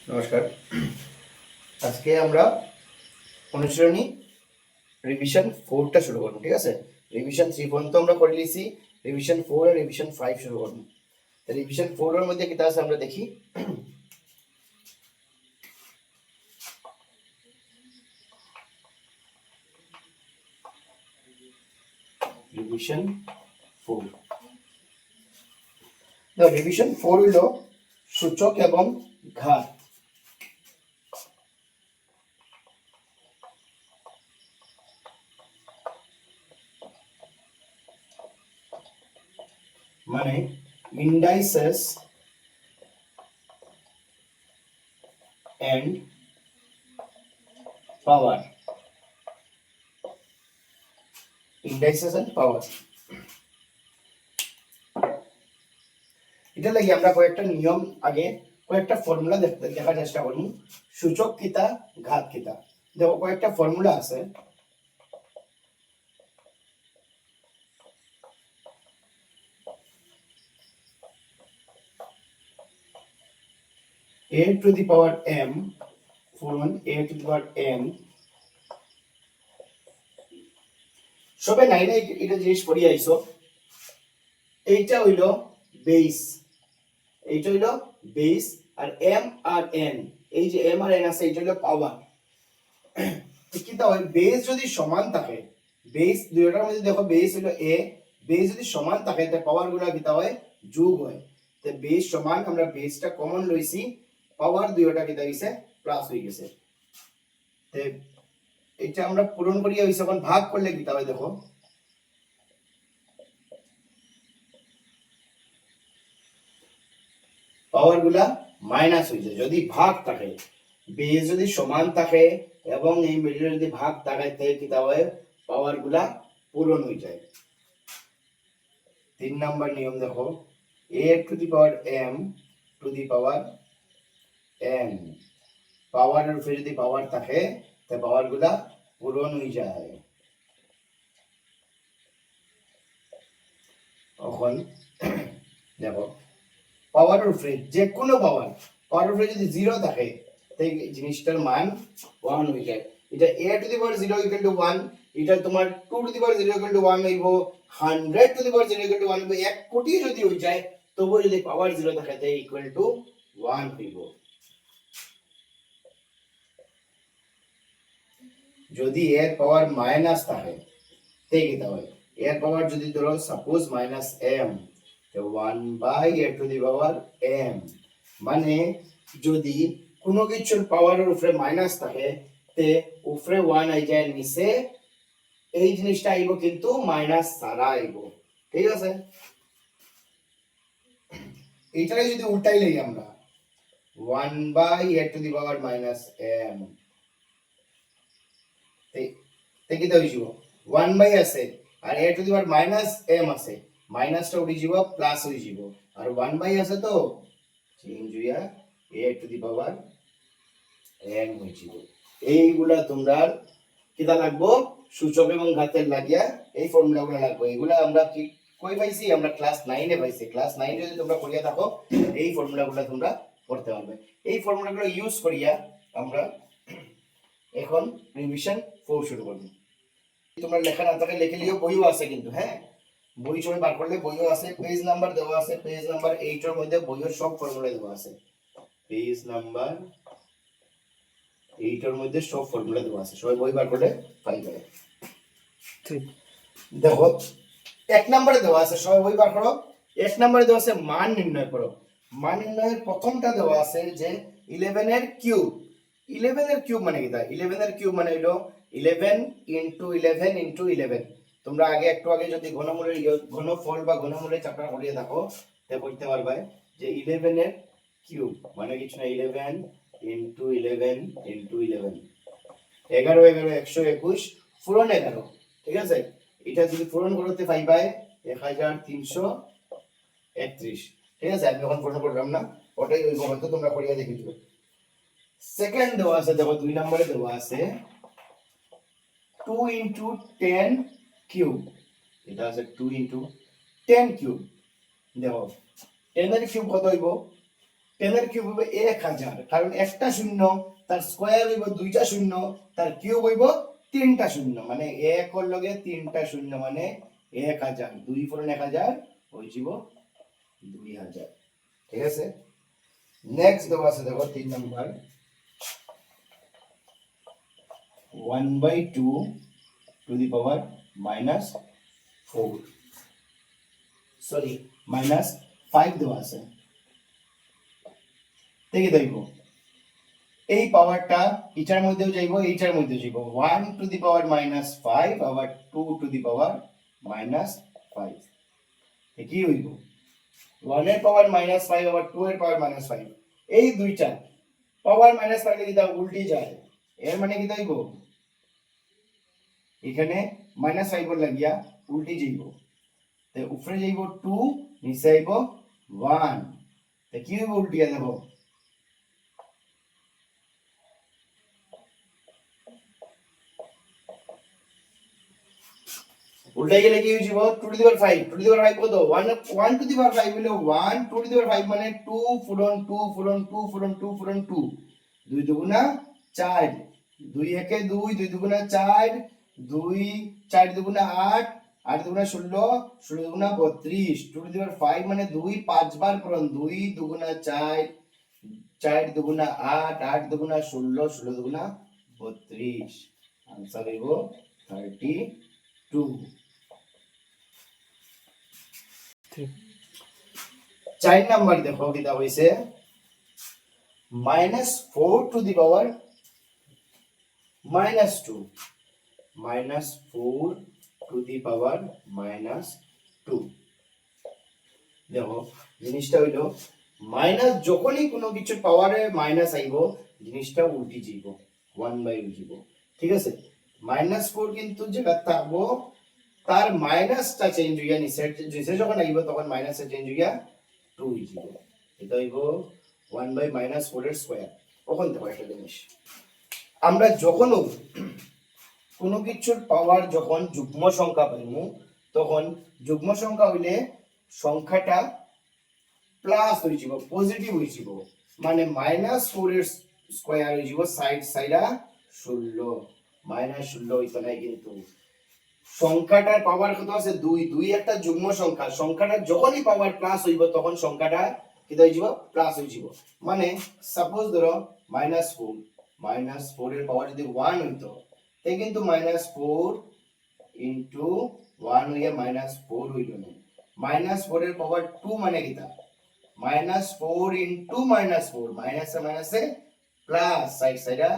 নমস্কার। আজকে আমরা অনুশীলনী রিভিশন 4টা শুরু করব। ঠিক আছে, রিভিশন 3 পর্যন্ত আমরা করে নিয়েছি, রিভিশন 4 আর রিভিশন 5 শুরু করব। রিভিশন 4 এর মধ্যে কি আছে আমরা দেখি। রিভিশন 4, রিভিশন 4 হলো সূচক এবং ঘাত। মানে indices and power, indices and power. এটা লাগি আমরা কয়েকটা নিয়ম আগে কয়েকটা ফর্মুলা দেখার চেষ্টা করব। সূচক কিতা, ঘাত কিতা, দেখো কয়েকটা ফর্মুলা আছে। a to the power m, formula a to the power m, সবে নাই নাই এটা জিনিস পড়ি আইছো। এইটা হইলো বেস, এইটা হইলো বেস, আর m আর n, এই যে m আর n আছে এটা হইলো পাওয়ার। কিতা হয়, বেস যদি সমান থাকে, বেস দুইটার মধ্যে দেখো বেস হইলো a, বেস যদি সমান থাকে তাহলে পাওয়ার গুলা কিতা হয়, যোগ হয়। তো বেস সমান, আমরা বেসটা কমন লইছি, পাওয়ার দুইটা কিতা হইছে, প্লাস হই গেছে। তো এটা আমরা পূরণ করিয়া হইছে, এখন ভাগ করলে কিতা হয় দেখো, পাওয়ার গুলা মাইনাস হয়ে যায় যদি ভাগ থাকে। বেস যদি সমান থাকে এবং এই মিডলে যদি ভাগ থাকে তাহলে কিতা হয়, পাওয়ার গুলা পূরণ হয়ে যায়। 3 নাম্বার নিয়ম দেখো, a to the power m two the power n, পাওয়ারের উপরে যদি পাওয়ার থাকে তাহলে পাওয়ার গুলা পূরণ হয়ে যায়। এখন দেখো পাওয়ারের উপরে যে কোনো পাওয়ার, পাওয়ারের উপরে যদি 0 থাকে তাই জিনিসটার মান 1 হয়ে যায়। এটা a to the power 0 equal to 1, এটা তোমার 2 two the power 0 equal to 1 হইবো, 100 two the power 0 equal to 1 হইবো, 1 কোটি যদি হয়ে যায় তবু যদি পাওয়ার 0 থাকে তাই ইকুয়াল টু 1 হইবো। যদি এর পাওয়ার মাইনাস থাকে তাই কিতা হয়, এর পাওয়ার যদি ধরো সাপোজ মাইনাস m, তো 1 by a to the power m, মানে যদি কোনো কিছুর পাওয়ারের উপরে মাইনাস থাকে তে উপরে 1 আই যায়, নিচে এই জিনিসটা আইবো কিন্তু মাইনাস ছাড়া আইবো। ঠিক আছে, এইটাই যদি উল্টাই লই আমরা 1 by a to the power minus m, তাই কি হইব 1 বাই আছে আর a to the power minus m আছে, মাইনাসটা উঠে যাব প্লাস হয়ে যাব, আর 1 বাই আছে তো চেঞ্জ হইয়া a to the power m হয়ে যাব। এইগুলা তোমরা কিটা লাগবো, সূচক এবং ঘাতের লাগিয়া এই ফর্মুলাগুলো লাগবে। এগুলা আমরা কি কই পাইছি, আমরা ক্লাস 9 এ পাইছি। ক্লাস 9 যদি তোমরা করিয়া থাকো এই ফর্মুলাগুলো তোমরা করতে পারবে। এই ফর্মুলাগুলো ইউজ করিয়া আমরা এখন রিভিশন 4 শুরু করব। তোমরা লেখা না থাকে লিখে লিও, বইও আছে কিন্তু, হ্যাঁ বই সবাই বার করলে বইও আছে, পেজ নাম্বার দেওয়া আছে, পেজ নাম্বার 8 এর মধ্যে বইয়ের সব ফর্মুলা দেওয়া আছে। পেজ নাম্বার 8 এর মধ্যে সব ফর্মুলা দেওয়া আছে, সবাই বই বার করলে পাইবে। ঠিক দেখো 1 নম্বরে দেওয়া আছে, সবাই বই বার করো। 1 নম্বরে দেওয়া আছে মান নির্ণয় করো। মান নির্ণয়ের প্রথমটা দেওয়া আছে যে 11 এর কিউব। 11 এর কিউব মানে কি, 11 এর কিউব মানে হলো 11 ইনটু 11 ইনটু 11। তোমরা আগে একটু আগে যদি ঘনমূলের ঘনফল বা ঘনমূলের চ্যাপ্টার করিয়ে দেখো তাহলে বুঝতে পারবে যে 11 এর কিউব মানে কিছু না, 11 ইনটু 11 ইনটু 11, 11 11 121 পূরণ 11। ঠিক আছে, এটা যদি পূরণ করতে পাইবা 1331। ঠিক আছে, আমি এখন পড়তে পড়লাম না, ওটাই ওই হয়তো তোমরা করিয়া দেখে দিও। সেকেন্ড দেওয়া আছে দেখো 2 নম্বরে দেওয়া আছে 2 ইনটু 10 কিউব। এটা আছে 2 ইনটু 10 কিউব। দেখো 10 এর কিউব কত হইব, 10 এর কিউব হইব 1000, কারণ একটা শূন্য তার স্কয়ার হইব দুইটা শূন্য, তার কিউব হইব তিনটা শূন্য, মানে 1 এর লগে তিনটা শূন্য মানে 1000, 2 পূরণ 1000 হই যাব 2000। ঠিক আছে, নেক্সট দেওয়া আছে দেখো 3 number, 1/2 two the power -4, sorry -5 দেওয়া আছে। দেখি দেখব এই পাওয়ারটা এটার মধ্যেও যাইব, এইটার মধ্যেও যাইব, 1 টু দি পাওয়ার -5 আবার 2 টু দি পাওয়ার -5, কি হইব 1 এর পাওয়ার -5 আবার 2 এর পাওয়ার -5, এই দুইটা পাওয়ার -5 এর কিটা উল্টি যায়, এর মানে কি হইব এখানে -5 লাগিয়া উল্টি যাইব, তে উপরে যাইব 2, নিচে যাইব 1, তে কি হইব উল্টিয়া দেখো, উল্টাই গেলে কি হইব 2 two the power 5, 2 two the power 5 কত 1 টু দি পাওয়ার 5 হলো 1, 2 টু দি পাওয়ার 5 মানে 2 ফুলন 2 ফুলন 2 ফুলন 2 ফুলন 2, 2 দুগুণা 4, 2 একে 2, 2 দুগুণা 4, 2 4 দুগুণা 8, 8 দুগুণা 16, 16 দুগুণা 32, 2 টু দি পাওয়ার 5 মানে 2 5 বার করুন, 2 দুগুণা 4, 4 দুগুণা 8, 8 দুগুণা 16, 16 দুগুণা 32, आंसर হইব 32। 4 নাম্বার দেখো কিটা হইছে -4 two the power -2, -4 two the পাওয়ার -2। দেখো জিনিসটা হইলো মাইনাস, যখনই কোনো কিছুর পাওয়ারে মাইনাস আইব জিনিসটা উল্টি যাইব, 1/2 যাব। ঠিক আছে, -4 কিন্তু যেটা থাকবো তার মাইনাসটা চেঞ্জ হইয়া নিচে যখন আইব তখন মাইনাসটা চেঞ্জ হইয়া 2 হয়ে যাব, এটা হইব 1/-4 এর স্কয়ার। কখন দেখো একটা জিনিস, আমরা যখনও কোনো কিছুর পাওয়ার যখন যুগ্ম সংখ্যা পাইমু তখন যুগ্ম সংখ্যা হইলে সংখ্যাটা প্লাস হয়ে যাব, পজিটিভ হয়ে যাব, মানে -4 এর স্কয়ার হয়ে যাব সাইড সাইডা 16, -16 হইতো না কিন্তু সংখ্যাটার পাওয়ার কত আছে 2, 2 একটা যুগ্ম সংখ্যা, সংখ্যাটা যখনই পাওয়ার প্লাস হইব তখন সংখ্যাটা কি হয়ে যাব প্লাস হয়ে যাব, মানে সাপোজ ধরো -4 এর পাওয়ার যদি 1 হইতো তাই কিন্তু -4 ইনটু 1 হইয়া -4 হইল না, -4 এর পাওয়ার 2 মানে কিটা -4 ইনটু -4, মাইনাসে মাইনাসে প্লাস, সাইড সাইডা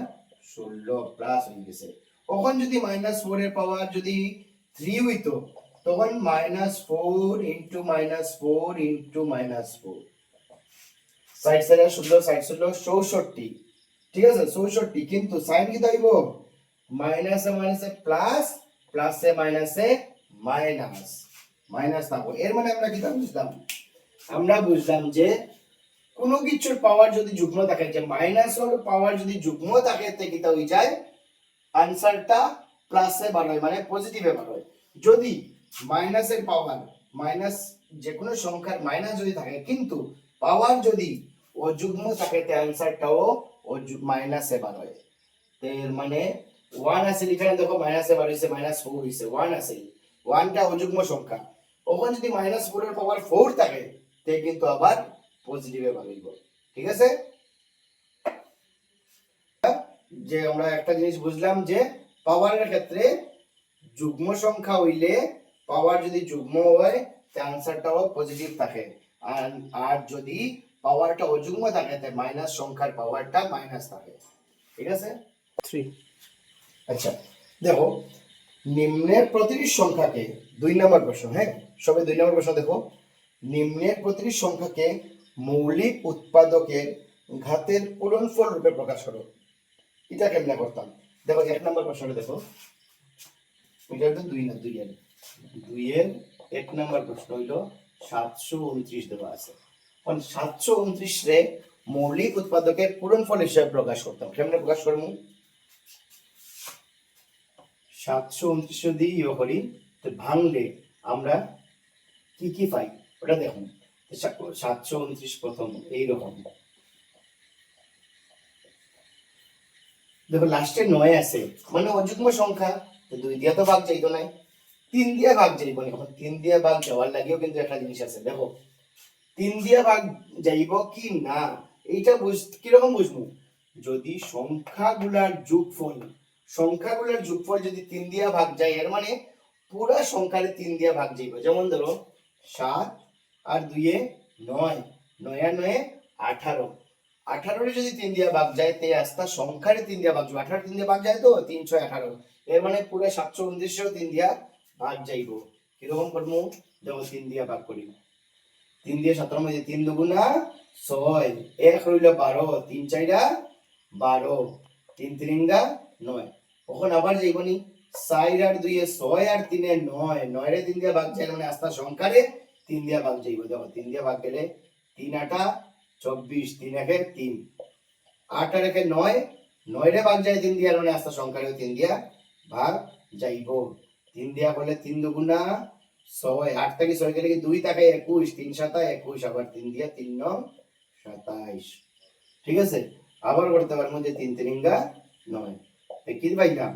16 প্লাস হয়ে গেছে। তখন যদি -4 এর পাওয়ার যদি 3 হইতো তখন -4 ইনটু -4 ইনটু -4, সাইড সাইডা 16 সাইড 16 64, ঠিক আছে 64, কিন্তু সাইন কি দাইব মাইনাসে মাইনাসে প্লাস, প্লাসে মাইনাসে মাইনাস, মাইনাস থাকবো। এর মানে আমরা কি বুঝলাম, আমরা বুঝলাম যে কোনো কিছুর পাওয়ার যদি যুগ্ম থাকে, যে মাইনাসের পাওয়ার যদি যুগ্ম থাকে তে কিটা হই যায় আনসারটা প্লাসে বার হয়, মানে পজিটিভে বার হয়। যদি মাইনাসের পাওয়ার মাইনাস, যে কোনো সংখ্যার মাইনাস যদি থাকে কিন্তু পাওয়ার যদি অযুগ্ম থাকে তে আনসারটাও মাইনাসে বার হয়। এর মানে 1 আছে এখানে দেখো মাইনাসে বার হইছে, -4 হইছে, 1 আছে, 1টা অযুগ্ম সংখ্যা, তখন যদি -4 এর পাওয়ার 4 থাকে তে কিন্তু আবার পজিটিভে বার হইব। ঠিক আছে, যে আমরা একটা জিনিস বুঝলাম যে পাওয়ারের ক্ষেত্রে যুগ্ম সংখ্যা হইলে পাওয়ার যদি যুগ্ম হয় তে আনসারটাও পজিটিভ থাকে, আর যদি পাওয়ারটা অযুগ্ম থাকে তে মাইনাস সংখ্যার পাওয়ারটা মাইনাস থাকে। ঠিক আছে 3। আচ্ছা দেখো নিম্নের প্রতিটি সংখ্যাকে 2 নম্বর প্রশ্ন, হ্যাঁ সবে 2 নম্বর প্রশ্ন দেখো, নিম্নের প্রতিটি সংখ্যাকে মৌলিক উৎপাদকের ঘাতের পূরণফল রূপে প্রকাশ করো। এটা কেমনে করতাম দেখো, 1 নম্বর প্রশ্নটা দেখো, এটা তো 2 না 2 এর 1 নম্বর প্রশ্ন হইলো 729 দেওয়া আছে, কোন 729 রে মৌলিক উৎপাদকের পূরণফল হিসেবে প্রকাশ করতাম, কেমনে প্রকাশ করব 729 যদি ইয়ে করি তো ভাঙলে আমরা কি কি পাই ওটা দেখুন। 729 প্রথম এইরকম দেখো লাস্টে 9 আছে মানে অযুগ্ম সংখ্যা, তো 2 দিয়ে তো ভাগ যাইতো না, 3 দিয়ে ভাগ যাইব না। এখন 3 দিয়ে ভাগ যাওয়ার লাগেও কিন্তু একটা জিনিস আছে, দেখো 3 দিয়ে ভাগ যাইব কি না এইটা কিরকম বুঝবো, যদি সংখ্যাগুলার যোগফল যদি 3 দিয়ে ভাগ যায়, এর মানে পুরা সংখ্যারে 3 দিয়ে ভাগ যাইব। যেমন ধরো 7 আর 2 এ 9, 9 আর 9 18, 18 রে যদি 3 দিয়ে ভাগ যায় তে আস্তা সংখ্যারে 3 দিয়ে ভাগ যাবে, 18 3 দিয়ে ভাগ যায় তো 3 6 18, এর মানে পুরো 729 3 দিয়া ভাগ যাইব। কিরকম করবো, দেখো 3 দিয়া ভাগ করি, 3 দিয়ে 17 মধ্যে 3 দুগুণা 6, 1 রইল 12, 3 4 12, 3 3 9। তখন আবার যাইবনি 4 আর 2 এ 6 আর 3 এ 9, 9 রে 3 দিয়ে ভাগ যায় মানে আস্তা সংখ্যারে 3 দিয়ে ভাগ যাইব। দেখো 3 দিয়ে ভাগ গেলে 3 8 24, 3 1 3, 8 আর 1 9, 9 রে ভাগ যায় 3 দিয়ে মানে আস্তা সংখ্যারে 3 দিয়া ভাগ যাইব। 3 দিয়া করলে 3 দুগুণা 6, 8 থেকে 6 গেলে 2 থাকে 21, 3 7 21, আবার 3 দিয়া 3 9 27। ঠিক আছে, আবার করতে পারবো যে 3 3 9, কি পাইলাম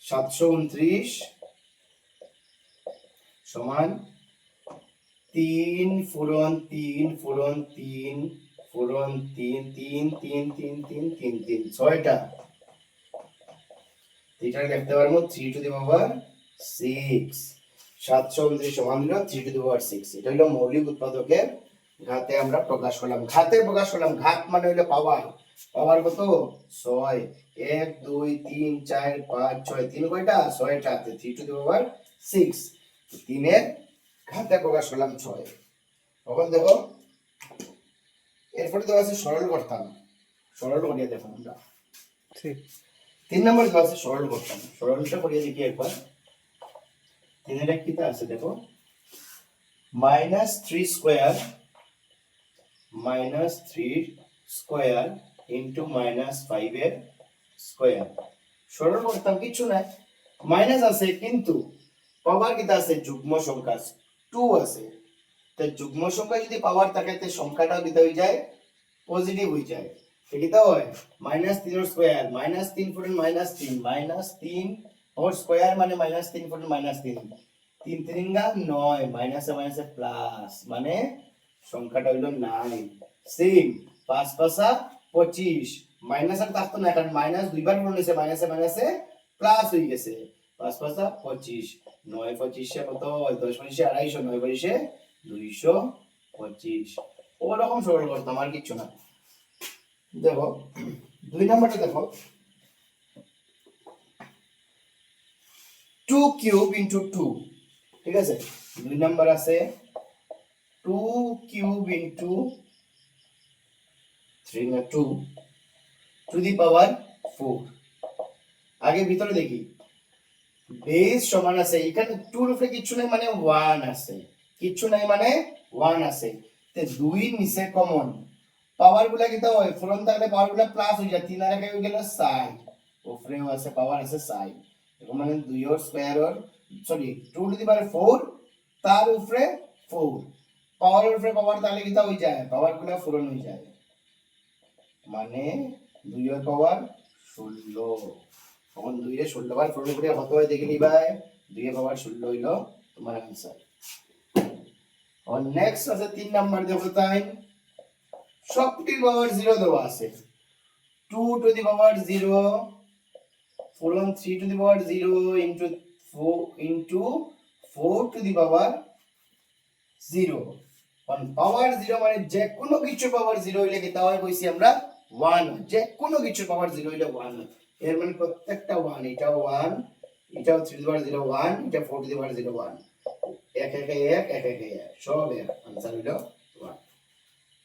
729 সমান 3 ফুরন 3 ফুরন 3 ফুরন 3 3 3 3 3 3 3 6টা, এটা লিখতে পারবো 3 টু দি পাওয়ার 6। 729 সমান হলো 3 টু দি পাওয়ার 6। এটা হলো মৌলিক উৎপাদকের ঘাতে আমরা প্রকাশ করলাম, ঘাত মানে হলো পাওয়ার। পাওয়ার কত 6, 1 2 3 4 5 6, 3 কয়টা 6টা, 3 টু দি পাওয়ার 6, 3 এর ঘাতে প্রকাশ করলাম 6। তখন দেখো এরপরে তো আছে সরল করতাম, সরল করিয়ে দেখো আমরা ঠিক 3 নম্বর ক্লাসে সরল করতাম, সরলটা করিয়ে দেখি একবার। 3 এর কিটা আছে দেখো -3 স্কয়ার ইনটু -5 এর স্কয়ার। সরল করতাম কিছু নাই, মাইনাস আছে কিন্তু পাওয়ার কিটা আছে যুগ্ম সংখ্যা 2 আছে, তো যুগ্ম সংখ্যা যদি পাওয়ার থাকে তে সংখ্যাটাও কিটা হয়ে যায় পজিটিভ হয়ে যায়। কিটা হয় -3 এর স্কয়ার, -3 ফুটন -3, -3 ওর স্কয়ার মানে -3 ফুটন -3, 3 3 9, মাইনাসে মাইনাসে প্লাস মানে সংখ্যাটা হইলো 9। সেম 5 5 25, মাইনাস আর থাকতো না কারণ মাইনাস দুইবার গুণ হইছে, মাইনাসে মাইনাসে প্লাস হয়ে গেছে। 5 5 25, 9 25 কত 10 25 250, 9 25 225। ওরকম সরল করতাম আর কিচ্ছু না। দেখো 2 নাম্বারটা দেখো 2 কিউব ইনটু 2, ঠিক আছে 2 নাম্বার আছে 2 কিউব ইনটু 3 না 2 টু দি পাওয়ার 4। আগে ভিতরে দেখি বেস সমান আছে, এখানে 2 এর উপরে কিছু নাই মানে 1 আছে, কিছু নাই মানে 1 আছে, তে 2 নিচে কমন পাওয়ার গুলা কিটা হয় ফ্রন্ট থাকলে পাওয়ার গুলা প্লাস হয়ে যায়, 3 আর 1 হয়ে গেল 6, উপরেও আছে পাওয়ার আছে 6, এরকম মানে 2 এর স্কয়ার এর সরি 2 টু দি পাওয়ার 4 তার উপরে 4, পাওয়ারের উপরে পাওয়ার তাহলে কিটা হয়ে যায় পাওয়ার গুলা পূরণ হয়ে যায়, মানে 2 এর পাওয়ার 16। তখন 2 এর 16 বার পূরণ করে কত হয় দেখে নিবাই, 2 এর পাওয়ার 16 হইলো তোমার आंसर। और नेक्स्ट আছে 3 নাম্বার দেখো তাই সবটির পাওয়ার 0 দেওয়া আছে, 2 টু দি পাওয়ার 0 পূরণ 3 to the power 0 into 4 into 4 two the power 0। On পাওয়ার 0 মানে যে কোনো কিছু পাওয়ার 0 হইলে কি তাও কইছি আমরা 1, যে কোনো কিছু পাওয়ার 0 হইলে 1, এর মানে প্রত্যেকটা 1, এটাও 1, এটাও 3 টু দি পাওয়ার 0 1, এটা 4 টু দি পাওয়ার 0 1, এক এক এক এক এক এক সব এর आंसर হলো 1।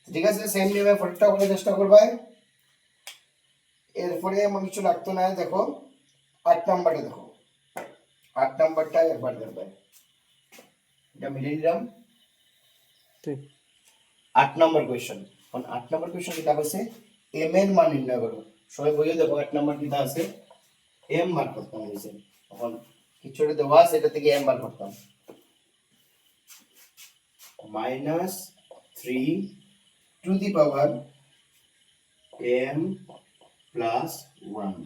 ঠিক আছে, সেম নিয়মে ফটোটা করে চেষ্টা করবে। এরপরে এমন কিছু লাগতো না। দেখো 8 নাম্বারটা দেখো, 8 নাম্বারটা একবার দেখবে, এটা মিলিয়ে দিলাম ঠিক 8 নাম্বার কোশ্চেন। এখন 8 নাম্বার কোশ্চেন কিটা আছে m এর মান নির্ণয় করো। সবাই বইয়ে দেখো 8 নাম্বার কিটা আছে m বার করতাম হইছে। এখন কিছুটা দেওয়া আছে এটা থেকে m বার করতাম, -3 to the power m plus 1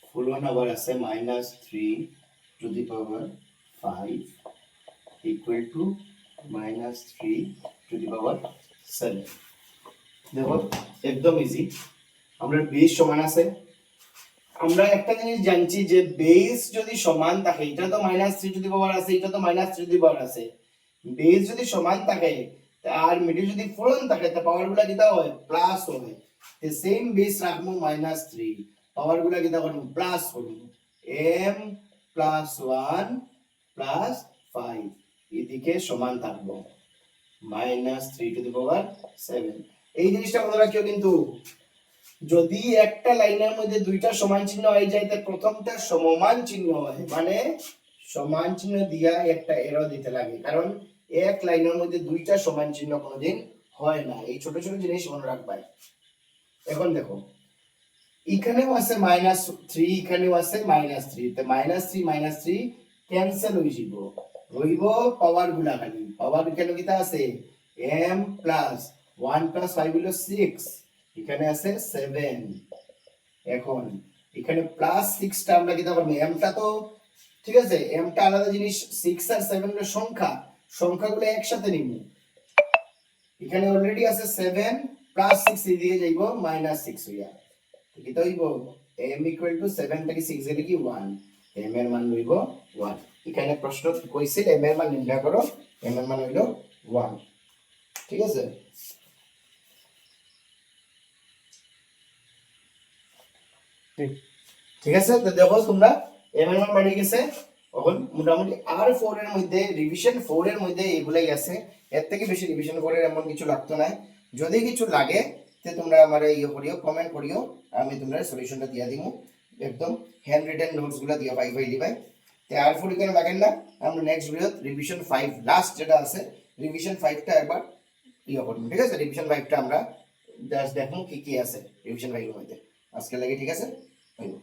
ফুল ওয়ান আবার আছে minus 3 to the power 5 equal to minus 3 to the power 7। দেখো একদম ইজি, আমরা বেস সমান আছে, আমরা একটা জিনিস জানছি যে বেস যদি সমান থাকে, এটা তো মাইনাস 3 টু দি পাওয়ার আছে, এটা তো মাইনাস 3 টু দি পাওয়ার আছে, বেস যদি সমান থাকে আর মিডল যদি ফুলন থাকে তা পাওয়ার গুলা কিটা হয় প্লাস হয়। তে সেম বেস রাখমু মাইনাস 3, পাওয়ার গুলা কিটা করব প্লাস করব, m প্লাস 1 প্লাস 5 এদিকে সমান থাকবো মাইনাস 3 টু দি পাওয়ার 7। এই জিনিসটা মনে রাখিও, কিন্তু যদি একটা লাইনের মধ্যে দুইটা সমান চিহ্ন হয়ে যায় তাহলে প্রথমটা সমমান চিহ্ন হয়, মানে সমান চিহ্ন দিয়া একটা এরো দিতে লাগে, কারণ এক লাইনের মধ্যে দুইটা সমান চিহ্ন কোনোদিন হয় না। এই ছোট ছোট জিনিস মনে রাখবা। এখন দেখো এখানেও আছে মাইনাস 3, এখানেও আছে মাইনাস 3, তো মাইনাস 3 ক্যান্সেল হয়ে যাব, রইব পাওয়ার গুলা খালি। পাওয়ার এখানে কিটা আছে m প্লাস 1 প্লাস 5 হলো 6, এখানে আছে 7। এখন এখানে প্লাস 6 টা আমরা কিটা করব, m টা তো ঠিক আছে, m টা আলাদা জিনিস, 6 আর 7 এর সংখ্যা, সংখ্যাগুলো একসাথে নিব। এখানে অলরেডি আছে 7 প্লাস 6 দিয়ে যাইবো মাইনাস 6 হইয়া, কিটা হইব m ইকুয়াল টু 7 থেকে 6 গেলে কি 1, m এর মান হইব 1। এখানে প্রশ্ন কইছিল m এর মান নির্ণয় করো, m এর মান হইল 1। ঠিক আছে, ঠিক আছে, তো দেখো তোমরা m এর মান বাড়ি গেছে। এখন মোটামুটি R4 এর মধ্যে রিভিশন 4 এর মধ্যে এগুলাই আছে, এর থেকে বেশি রিভিশন 4 এর এমন কিছু লাগতো না। যদি কিছু লাগে তে তোমরা আমারে করিও, কমেন্ট করিও, আমি তোমরা সলিউশনটা দিয়া দিমু। একদম হ্যান্ড রিটেন নোটস গুলা দিয়া পাই দিবাই। তে R4 কেন লাগেন না, আমরা নেক্সট ভিডিওতে রিভিশন 5 লাস্ট যেটা আছে রিভিশন 5 টা একবার করব। ঠিক আছে, রিভিশন 5 টা আমরা জাস্ট দেখমু কি কি আছে রিভিশন 5 এর মধ্যে। আজকে লাগে ঠিক আছে, হইব।